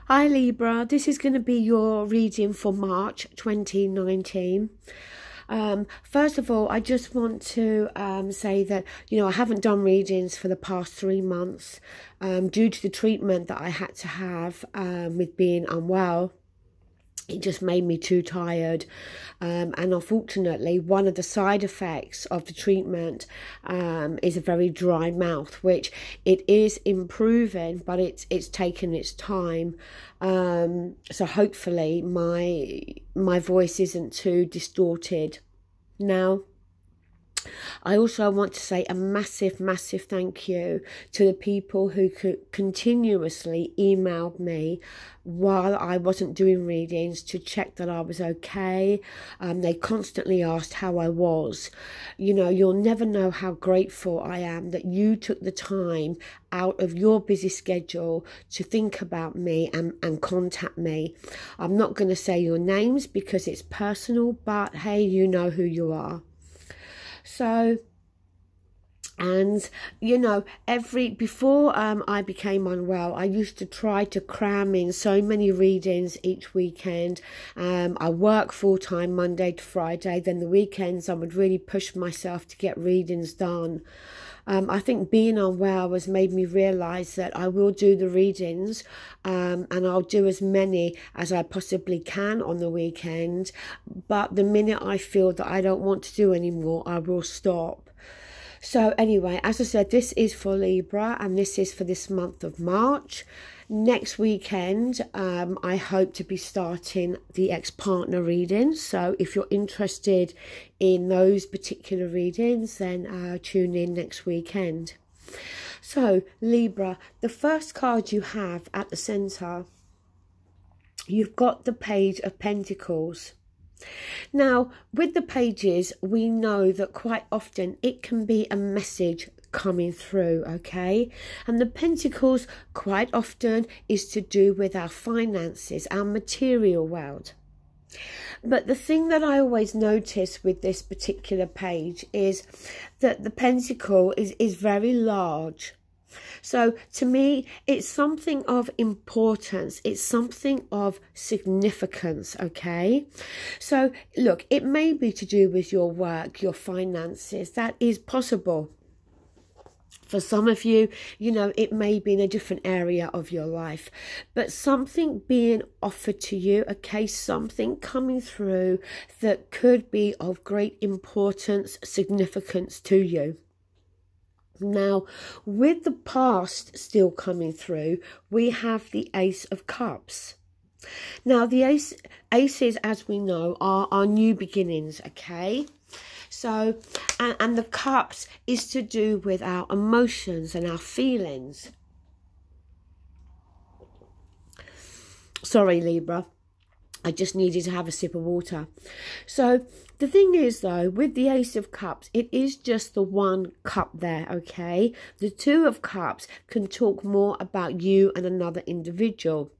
Hi Libra, this is going to be your reading for March 2019. First of all, I just want to say that, I haven't done readings for the past 3 months due to the treatment that I had to have with being unwell. It just made me too tired, and unfortunately one of the side effects of the treatment is a very dry mouth, which it is improving, but it's taken its time. So hopefully my voice isn't too distorted now. I also want to say a massive thank you to the people who continuously emailed me while I wasn't doing readings to check that I was okay. They constantly asked how I was. You'll never know how grateful I am that you took the time out of your busy schedule to think about me and contact me. I'm not going to say your names because it's personal, but hey, you know who you are. So, and before I became unwell, I used to try to cram in so many readings each weekend. I work full-time Monday to Friday, then the weekends I would really push myself to get readings done. I think being unwell has made me realise that I will do the readings and I'll do as many as I possibly can on the weekend. But the minute I feel that I don't want to do anymore, I will stop. So anyway, as I said, this is for Libra and this is for this month of March. Next weekend, I hope to be starting the ex-partner readings. So if you're interested in those particular readings, then tune in next weekend. So Libra, the first card you have at the centre, you've got the Page of Pentacles. Now, with the pages, we know that quite often it can be a message coming through, okay? And the Pentacles quite often is to do with our finances, our material world. But the thing that I always notice with this particular page is that the Pentacle is very large. So to me, it's something of importance. It's something of significance, okay? So look, it may be to do with your work, your finances. That is possible. For some of you, it may be in a different area of your life, but something being offered to you, okay, something coming through that could be of great importance, significance to you. Now, with the past still coming through, we have the Ace of Cups. Now, the aces, as we know, are our new beginnings, okay? So, and the cups is to do with our emotions and our feelings. Sorry, Libra. I just needed to have a sip of water. So the thing is, though, with the Ace of Cups, it is just the one cup there, okay? The Two of Cups can talk more about you and another individual.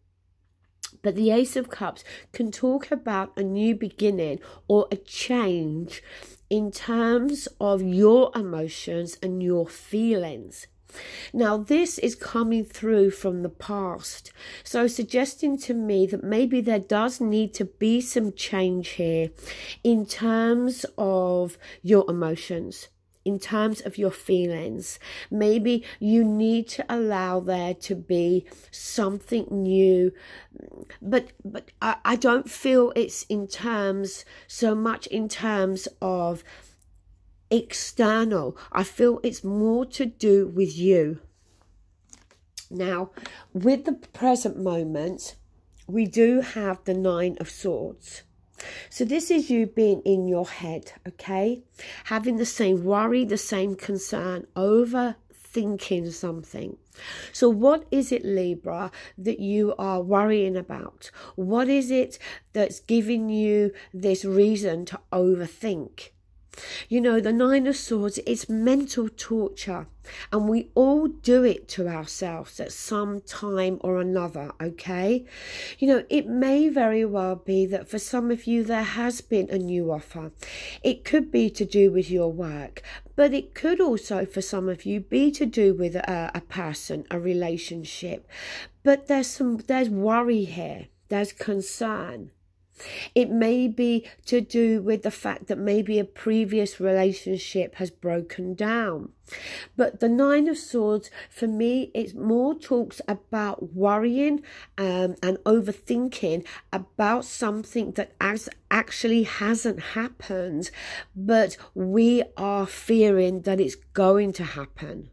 But the Ace of Cups can talk about a new beginning or a change in terms of your emotions and your feelings. Now, this is coming through from the past, so suggesting to me that maybe there does need to be some change here in terms of your emotions, in terms of your feelings. Maybe you need to allow there to be something new, but I don't feel it's so much in terms of external. I feel it's more to do with you. Now, with the present moment, we do have the Nine of Swords. So this is you being in your head, okay? Having the same worry, the same concern, overthinking something. So what is it, Libra, that you are worrying about? What is it that's giving you this reason to overthink? The Nine of Swords, it's mental torture, and we all do it to ourselves at some time or another, okay? It may very well be that for some of you there has been a new offer. It could be to do with your work, but it could also for some of you be to do with a person, a relationship. But there's worry here. There's concern. It may be to do with the fact that maybe a previous relationship has broken down. But the Nine of Swords, for me, it more talks about worrying and overthinking about something that actually hasn't happened, but we are fearing that it's going to happen.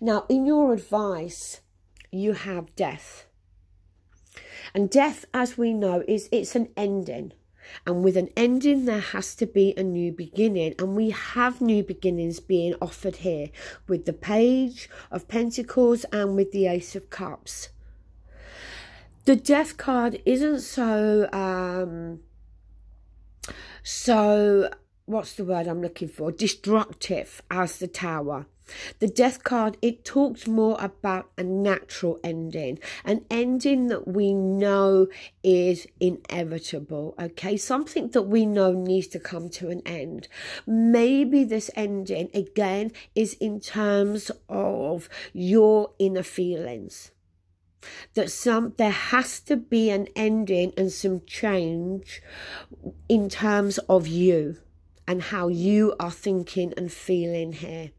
Now, in your advice, you have death. And death, as we know, it's an ending. And with an ending, there has to be a new beginning. And we have new beginnings being offered here with the Page of Pentacles and with the Ace of Cups. The Death card isn't so what's the word I'm looking for? Destructive as the Tower. The Death card, it talks more about a natural ending, an ending that we know is inevitable, okay? Something that we know needs to come to an end. Maybe this ending, again, is in terms of your inner feelings. That there has to be an ending and some change in terms of you and how you are thinking and feeling here.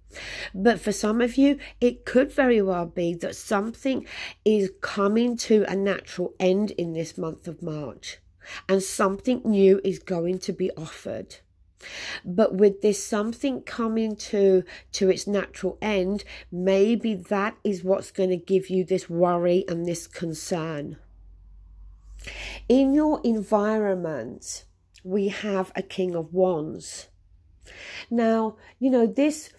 But for some of you, it could very well be that something is coming to a natural end in this month of March, and something new is going to be offered. But with this something coming to its natural end, maybe that is what's going to give you this worry and this concern. In your environment, we have a King of Wands. Now, you know, this,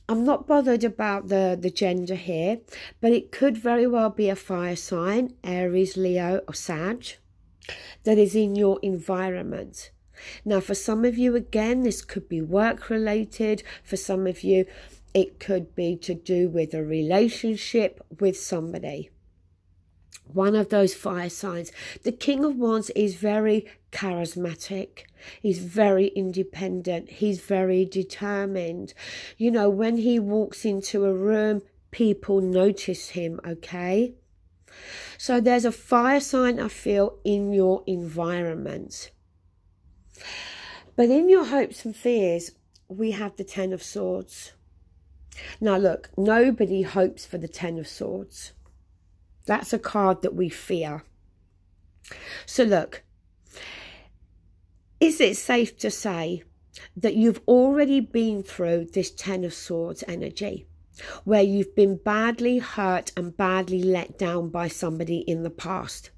I'm not bothered about the gender here, but it could very well be a fire sign, Aries, Leo or Sag, that is in your environment. Now, for some of you, again, this could be work related. For some of you, it could be to do with a relationship with somebody. One of those fire signs. The King of Wands is very charismatic. He's very independent. He's very determined. You know, when he walks into a room, people notice him, okay? So there's a fire sign, I feel, in your environment. But in your hopes and fears, we have the Ten of Swords. Now look, nobody hopes for the Ten of Swords. That's a card that we fear. So look, is it safe to say that you've already been through this Ten of Swords energy, where you've been badly hurt and badly let down by somebody in the past?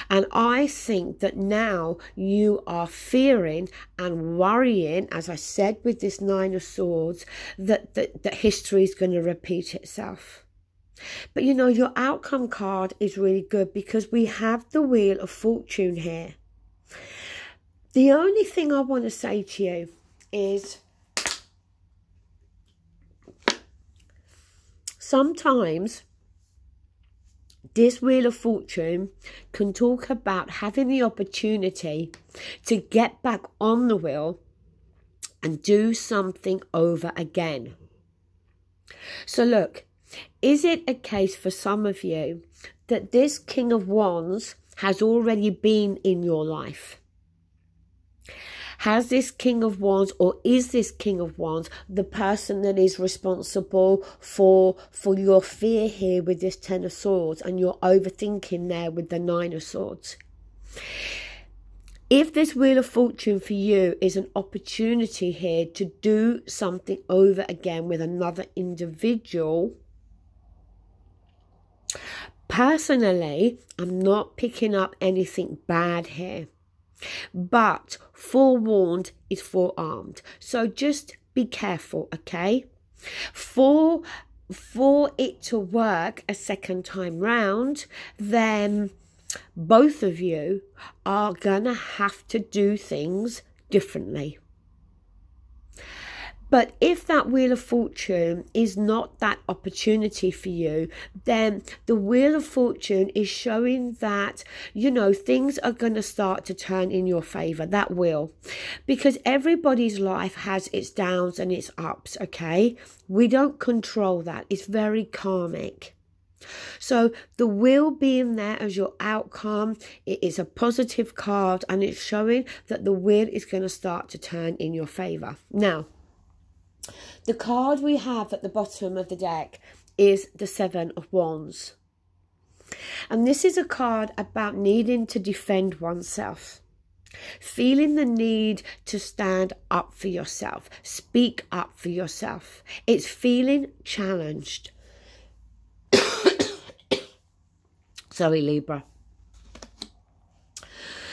And I think that now you are fearing and worrying, as I said with this Nine of Swords, that history is going to repeat itself. But you know, your outcome card is really good because we have the Wheel of Fortune here. The only thing I want to say to you is sometimes this Wheel of Fortune can talk about having the opportunity to get back on the wheel and do something over again. So look, is it a case for some of you that this King of Wands has already been in your life? Has this King of Wands, or is this King of Wands the person that is responsible for your fear here with this Ten of Swords and your overthinking there with the Nine of Swords? If this Wheel of Fortune for you is an opportunity here to do something over again with another individual, personally, I'm not picking up anything bad here. But forewarned is forearmed. So just be careful, okay? For it to work a second time round, then both of you are gonna have to do things differently. But if that Wheel of Fortune is not that opportunity for you, then the Wheel of Fortune is showing that, you know, things are going to start to turn in your favour. That will. Because everybody's life has its downs and its ups, okay? We don't control that. It's very karmic. So the wheel being there as your outcome, it is a positive card, and it's showing that the wheel is going to start to turn in your favour. Now, the card we have at the bottom of the deck is the Seven of Wands. And this is a card about needing to defend oneself. Feeling the need to stand up for yourself. Speak up for yourself. It's feeling challenged. Sorry, Libra.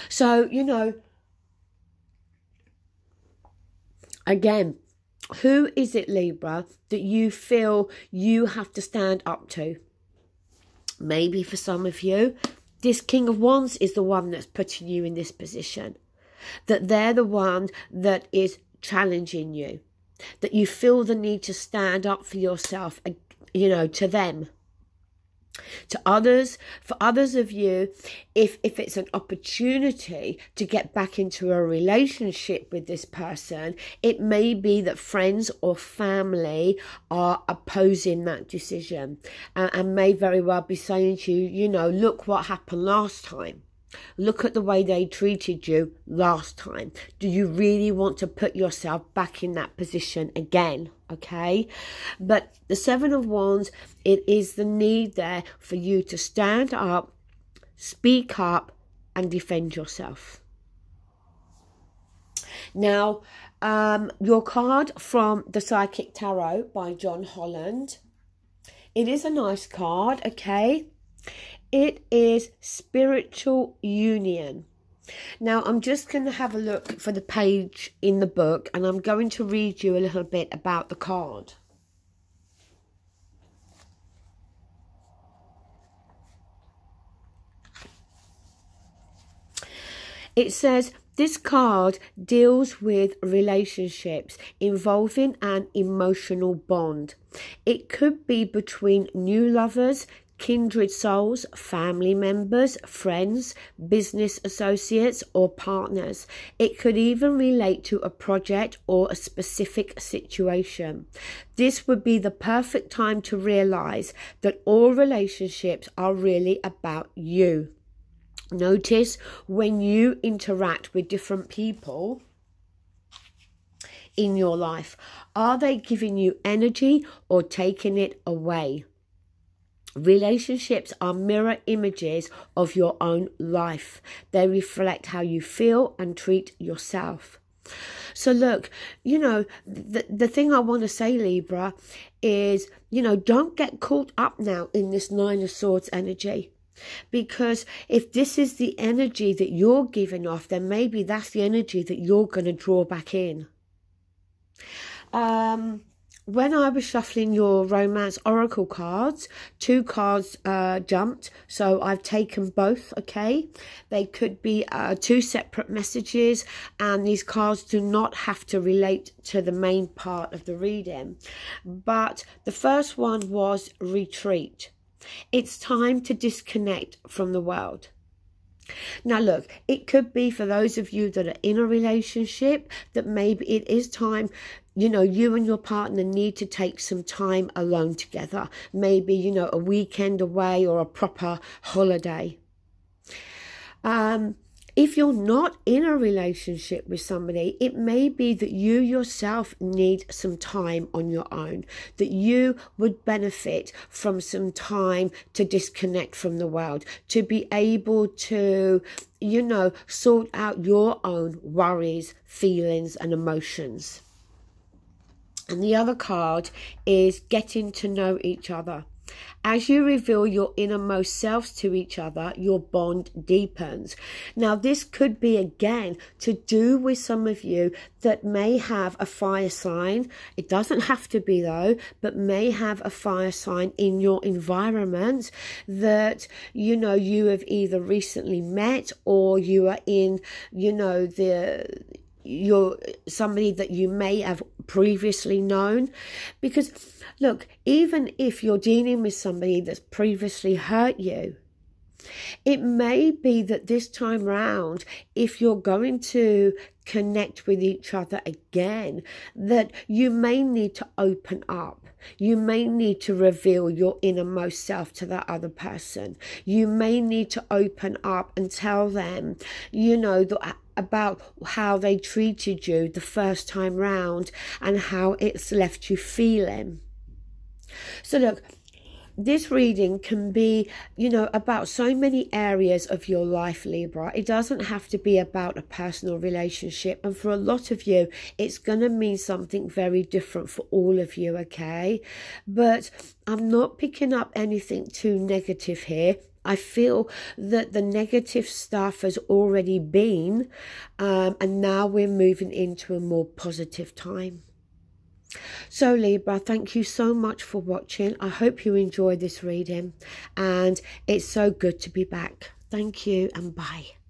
So, you know, again, who is it, Libra, that you feel you have to stand up to? Maybe for some of you, this King of Wands is the one that's putting you in this position. That they're the one that is challenging you. That you feel the need to stand up for yourself, you know, to them. To others, for others of you, if it's an opportunity to get back into a relationship with this person, it may be that friends or family are opposing that decision and may very well be saying to you, you know, look what happened last time. Look at the way they treated you last time. Do you really want to put yourself back in that position again? Okay, but the Seven of Wands, it is the need there for you to stand up, speak up, and defend yourself. Now, your card from the Psychic Tarot by John Holland. It is a nice card, okay? It is Spiritual Union. Now, I'm just going to have a look for the page in the book, and I'm going to read you a little bit about the card. It says, this card deals with relationships involving an emotional bond. It could be between new lovers, kindred souls, family members, friends, business associates, or partners. It could even relate to a project or a specific situation. This would be the perfect time to realize that all relationships are really about you. Notice when you interact with different people in your life, are they giving you energy or taking it away? Relationships are mirror images of your own life. They reflect how you feel and treat yourself. So look, you know, the thing I want to say, Libra, is, you know, don't get caught up now in this Nine of Swords energy. Because if this is the energy that you're giving off, then maybe that's the energy that you're going to draw back in. When I was shuffling your romance oracle cards, 2 cards jumped, so I've taken both, okay? They could be 2 separate messages, and these cards do not have to relate to the main part of the reading. But the first one was retreat. It's time to disconnect from the world. Now look, it could be for those of you that are in a relationship that maybe it is time, you know, you and your partner need to take some time alone together. Maybe, you know, a weekend away or a proper holiday. If you're not in a relationship with somebody, it may be that you yourself need some time on your own, that you would benefit from some time to disconnect from the world, to be able to, you know, sort out your own worries, feelings, and emotions. And the other card is getting to know each other. As you reveal your innermost selves to each other, your bond deepens. Now, this could be, again, to do with some of you that may have a fire sign. It doesn't have to be, though, but may have a fire sign in your environment that, you know, you have either recently met or you are in, you know, you're somebody that you may have previously known. Because look, even if you're dealing with somebody that's previously hurt you, It may be that this time round, if you're going to connect with each other again, that you may need to open up. You may need to reveal your innermost self to that other person. You may need to open up and tell them, you know, about how they treated you the first time round and how it's left you feeling. So look, this reading can be, you know, about so many areas of your life, Libra. It doesn't have to be about a personal relationship. And for a lot of you, it's going to mean something very different for all of you, okay? But I'm not picking up anything too negative here. I feel that the negative stuff has already been, and now we're moving into a more positive time. So Libra, thank you so much for watching. I hope you enjoyed this reading, and it's so good to be back. Thank you and bye.